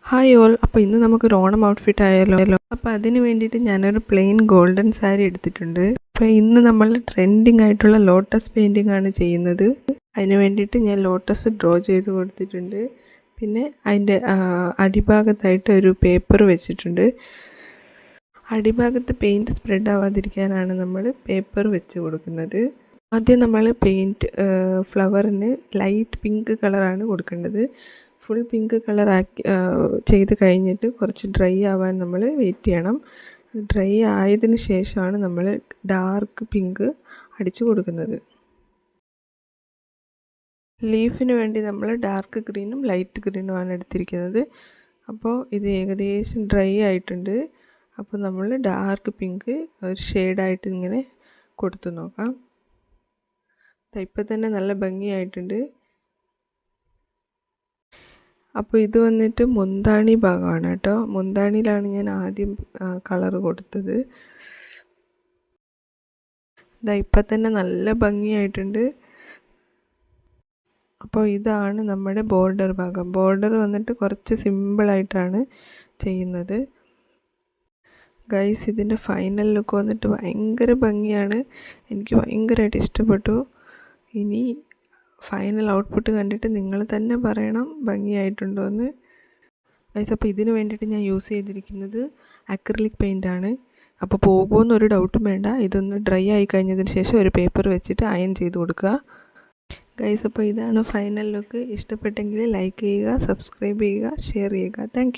Hi all. അപ്പോൾ ഇന്ന് നമുക്കൊരു ഓണം ഔട്ട്ഫിറ്റ് ആയാലോ. അപ്പോൾ അതിന് വേണ്ടിയിട്ട് ഞാനൊരു പ്ലെയിൻ ഗോൾഡൻ സാരി എടുത്തിട്ടുണ്ട്. അപ്പോൾ ഇന്ന് നമ്മൾ ട്രെൻഡിങ് ആയിട്ടുള്ള ലോട്ടസ് പെയിൻറ്റിംഗ് ആണ് ചെയ്യുന്നത്. അതിന് വേണ്ടിയിട്ട് ഞാൻ ലോട്ടസ് ഡ്രോ ചെയ്ത് കൊടുത്തിട്ടുണ്ട്. പിന്നെ അതിൻ്റെ അടിഭാഗത്തായിട്ട് ഒരു പേപ്പർ വെച്ചിട്ടുണ്ട്. അടിഭാഗത്ത് പെയിൻറ്റ് സ്പ്രെഡ് ആവാതിരിക്കാനാണ് നമ്മൾ പേപ്പർ വെച്ച് കൊടുക്കുന്നത്. ആദ്യം നമ്മൾ പെയിൻറ്റ് ഫ്ലവറിന് ലൈറ്റ് പിങ്ക് കളറാണ് കൊടുക്കേണ്ടത്. ഫുൾ പിങ്ക് കളറാക്കി ചെയ്ത് കഴിഞ്ഞിട്ട് കുറച്ച് ഡ്രൈ ആവാൻ നമ്മൾ വെയിറ്റ് ചെയ്യണം. ഡ്രൈ ആയതിന് ശേഷമാണ് നമ്മൾ ഡാർക്ക് പിങ്ക് അടിച്ചു കൊടുക്കുന്നത്. ലീഫിന് വേണ്ടി നമ്മൾ ഡാർക്ക് ഗ്രീനും ലൈറ്റ് ഗ്രീനുമാണ് എടുത്തിരിക്കുന്നത്. അപ്പോൾ ഇത് ഏകദേശം ഡ്രൈ ആയിട്ടുണ്ട്. അപ്പോൾ നമ്മൾ ഡാർക്ക് പിങ്ക് ഒരു ഷെയ്ഡായിട്ട് ഇങ്ങനെ കൊടുത്തു നോക്കാം. ഇപ്പം തന്നെ നല്ല ഭംഗിയായിട്ടുണ്ട്. അപ്പോൾ ഇത് വന്നിട്ട് മുന്താണി ഭാഗമാണ് കേട്ടോ. മുന്താണിയിലാണ് ഞാൻ ആദ്യം കളർ കൊടുത്തത്. ഇപ്പം തന്നെ നല്ല ഭംഗിയായിട്ടുണ്ട്. അപ്പോൾ ഇതാണ് നമ്മുടെ ബോർഡർ ഭാഗം. ബോർഡർ വന്നിട്ട് കുറച്ച് സിമ്പിളായിട്ടാണ് ചെയ്യുന്നത്. ഗൈസ്, ഇതിൻ്റെ ഫൈനൽ ലുക്ക് വന്നിട്ട് ഭയങ്കര ഭംഗിയാണ്. എനിക്ക് ഭയങ്കരമായിട്ട് ഇഷ്ടപ്പെട്ടു. ഇനി ഫൈനൽ ഔട്ട്പുട്ട് കണ്ടിട്ട് നിങ്ങൾ തന്നെ പറയണം ഭംഗിയായിട്ടുണ്ടോ എന്ന്. ഗൈസ്, അപ്പോൾ ഇതിന് വേണ്ടിയിട്ട് ഞാൻ യൂസ് ചെയ്തിരിക്കുന്നത് അക്രിലിക് പെയിൻ്റാണ്. അപ്പോൾ പോകുമെന്നൊരു ഡൗട്ടും വേണ്ട. ഇതൊന്ന് ഡ്രൈ ആയി കഴിഞ്ഞതിന് ശേഷം ഒരു പേപ്പർ വെച്ചിട്ട് അയൺ ചെയ്ത് കൊടുക്കുക. ഗൈസ്, അപ്പോൾ ഇതാണ് ഫൈനൽ ലുക്ക്. ഇഷ്ടപ്പെട്ടെങ്കിൽ ലൈക്ക് ചെയ്യുക, സബ്സ്ക്രൈബ് ചെയ്യുക, ഷെയർ ചെയ്യുക. Thank you.